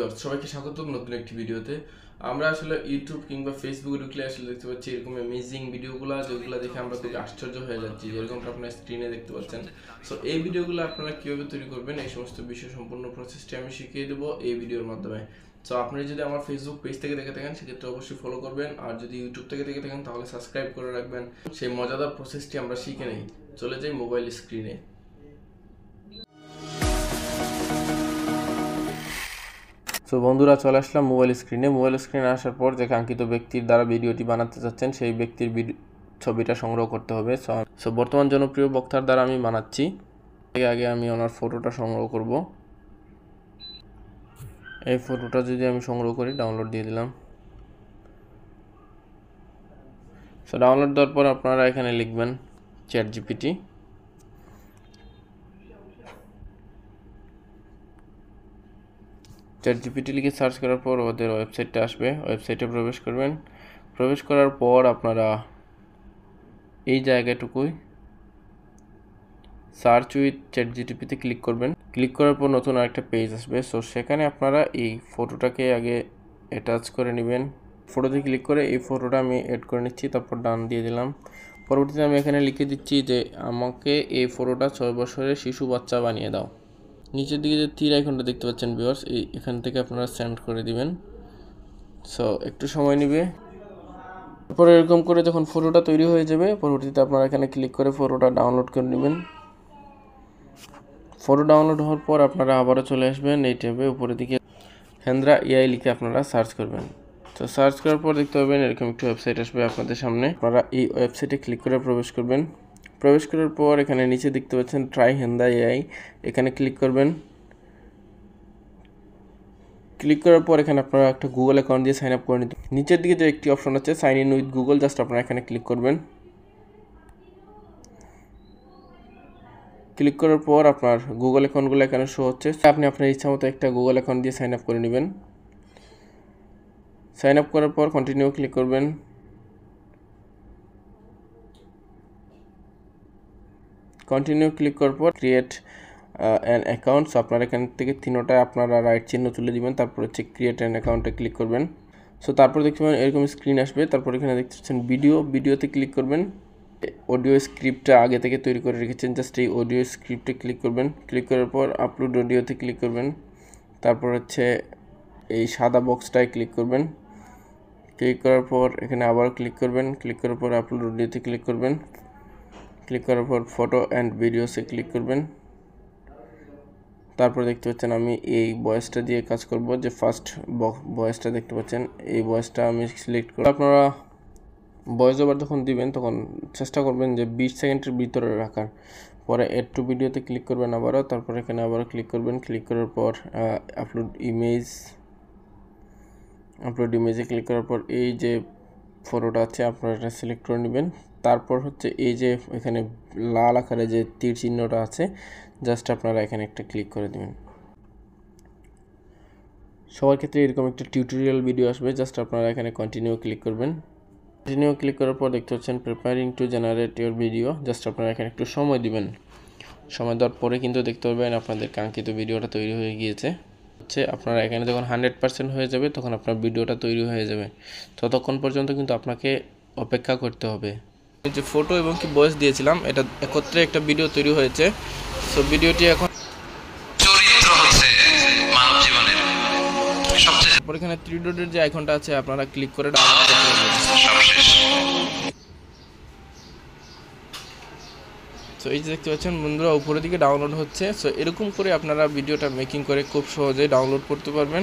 Viewers সবাইকে স্বাগতম নতুন একটি ভিডিওতে। আমরা আসলে ইউটিউব কিংবা ফেসবুকে ঢুকলে আসলে দেখতে পাচ্ছি এরকম অ্যামেজিং ভিডিওগুলো, যেগুলো দেখে আমরা খুব আশ্চর্য হয়ে যাচ্ছি, যেরকমটা আপনার স্ক্রিনে দেখতে পাচ্ছেন। সো এই ভিডিওগুলো আপনারা কীভাবে তৈরি করবেন এই সমস্ত বিষয় সম্পূর্ণ প্রসেসটি আমি শিখিয়ে দেবো এই ভিডিওর মাধ্যমে। সো আপনি যদি আমার ফেসবুক পেজ থেকে দেখে থাকেন সেক্ষেত্রে অবশ্যই ফলো করবেন, আর যদি ইউটিউব থেকে দেখে থাকেন তাহলে সাবস্ক্রাইব করে রাখবেন। সেই মজাদার প্রসেসটি আমরা শিখে নেই। চলে যাই মোবাইল স্ক্রিনে। সো বন্ধুরা, চলে আসলাম মোবাইল স্ক্রিনে। মোবাইল স্ক্রিনে আসার পর যে কাঙ্ক্ষিত ব্যক্তির দ্বারা ভিডিওটি বানাতে চাচ্ছেন সেই ব্যক্তির ছবিটা সংগ্রহ করতে হবে। সো বর্তমান জনপ্রিয় বক্তার দ্বারা আমি বানাচ্ছি। আগে আমি ওনার ফটোটা সংগ্রহ করব। এই ফটোটা যদি আমি সংগ্রহ করি, ডাউনলোড দিয়ে দিলাম। সো ডাউনলোড দেওয়ার পর আপনারা এখানে লিখবেন চ্যাটজিপিটি। চ্যাটজিপিটি লিখে সার্চ করার পর ওদের ওয়েবসাইটটা আসবে। ওয়েবসাইটে প্রবেশ করবেন। প্রবেশ করার পর আপনারা এই জায়গাটুকুই সার্চ উইথ চ্যাটজিপিটিতে ক্লিক করবেন। ক্লিক করার পর নতুন আরেকটা পেজ আসবে। সো সেখানে আপনারা এই ফটোটাকে আগে অ্যাটাচ করে নেবেন। ফটোতে ক্লিক করে এই ফটোটা আমি অ্যাড করে নিচ্ছি, তারপর ডান দিয়ে দিলাম। পরবর্তীতে আমি এখানে লিখে দিচ্ছি যে আমাকে এই ফটোটা 6 বছরের শিশু বাচ্চা বানিয়ে দাও। নিচের দিকে যে তীর আইকনটা দেখতে পাচ্ছেন ভিউয়ার্স, এখান থেকে আপনারা সেন্ড করে দিবেন। সো একটু সময় নেবে। তারপরে এরকম করে যখন ফটোটা তৈরি হয়ে যাবে, পরবর্তীতে আপনারা এখানে ক্লিক করে ফটোটা ডাউনলোড করে নেবেন। ফটো ডাউনলোড হওয়ার পর আপনারা আবারও চলে আসবেন এই ট্যাবে। উপরের দিকে হেন্দ্রা এআই লিখে আপনারা সার্চ করবেন। তো সার্চ করার পর দেখতে পাবেন এরকম একটি ওয়েবসাইট আসবে আপনাদের সামনে। আপনারা এই ওয়েবসাইটে ক্লিক করে প্রবেশ করবেন। প্রবেশ করার পর এখানে নিচে দেখতে পাচ্ছেন ট্রাই হেন্দ্রা এআই, এখানে ক্লিক করবেন। ক্লিক করার পর এখানে আপনারা একটা গুগল অ্যাকাউন্ট দিয়ে সাইন আপ করে নিতে। নিচের দিকে যে একটি অপশন আছে sign in with Google, just আপনারা এখানে ক্লিক করবেন। ক্লিক করার পর আপনার গুগল অ্যাকাউন্টগুলো এখানে শো হচ্ছে। আপনি আপনার ইচ্ছা মতো একটা গুগল অ্যাকাউন্ট দিয়ে সাইন আপ করে নেবেন। সাইন আপ করার পর কন্টিনিউ ক্লিক করবেন। কন্টিনিউ ক্লিক করার পর ক্রিয়েট অ্যান অ্যাকাউন্ট। সো আপনার এখান থেকে তিনোটায় আপনারা রাইট চিহ্ন তুলে দিবেন, তারপর হচ্ছে ক্রিয়েট অ্যান অ্যাকাউন্টে ক্লিক করবেন। সো তারপর দেখতে পাবেন এরকম স্ক্রিন আসবে। তারপর এখানে দেখতে পাচ্ছেন ভিডিওতে ক্লিক করবেন। অডিও স্ক্রিপ্টটা আগে থেকে তৈরি করে রেখেছেন, জাস্ট এই অডিও স্ক্রিপ্টে ক্লিক করবেন। ক্লিক করার পর আপলোড অডিওতে ক্লিক করবেন। তারপর হচ্ছে এই সাদা বক্সটায় ক্লিক করবেন। ক্লিক করার পর এখানে আবার ক্লিক করবেন। ক্লিক করার পর আপলোড অডিওতে ক্লিক করবেন। ক্লিক করার পর ফটো অ্যান্ড ভিডিওসে ক্লিক করবেন। তারপর দেখতে পাচ্ছেন আমি এই ভয়েসটা দিয়ে কাজ করব। যে ফার্স্ট ভয়েসটা দেখতে পাচ্ছেন, এই ভয়েসটা আমি সিলেক্ট করব। আপনারা ভয়েস ওভার যখন দিবেন তখন চেষ্টা করবেন যে 20 সেকেন্ডের ভিতরে রাখার। পরে এড টু ভিডিওতে ক্লিক করবেন আবারও। তারপর এখানে আবারও ক্লিক করবেন। ক্লিক করার পর আপলোড ইমেজে ক্লিক করার পর এই যে ফটোটা আছে আপনারা এটা সিলেক্ট করে নেবেন। তারপর হচ্ছে এই যে এখানে লাল আকারে যে তীর চিহ্নটা আছে, জাস্ট আপনারা এখানে একটা ক্লিক করে দেবেন। সবার ক্ষেত্রে এরকম একটা টিউটোরিয়াল ভিডিও আসবে, জাস্ট আপনারা এখানে কন্টিনিউ ক্লিক করবেন। কন্টিনিউ ক্লিক করার পর দেখতে পাচ্ছেন preparing to generate your video, just আপনারা এখানে একটু সময় দিবেন। সময় দেওয়ার পরে কিন্তু দেখতে পারবেন আপনাদের কাঙ্ক্ষিত ভিডিওটা তৈরি হয়ে গিয়েছে। আপনারা এখানে যখন 100% হয়ে যাবে তখন আপনার ভিডিওটা তৈরি হয়ে যাবে। ততক্ষণ পর্যন্ত কিন্তু আপনাকে অপেক্ষা করতে হবে। যে ফটো এবং কি ভয়েস দিয়েছিলাম এটা একত্রে একটা ভিডিও তৈরি হয়েছে। সো ভিডিওটি এখন চরিত্র হচ্ছে মানব জীবনের সবচেয়ে। তারপর এখানে 3 ডটের যে আইকনটা আছে আপনারা ক্লিক করে ডাউনলোড করতে পারবেন। সো এই যে দেখতে পাচ্ছেন বন্ধুরা উপরের দিকে ডাউনলোড হচ্ছে। সো এরকম করে আপনারা ভিডিওটা মেকিং করে খুব সহজেই ডাউনলোড করতে পারবেন।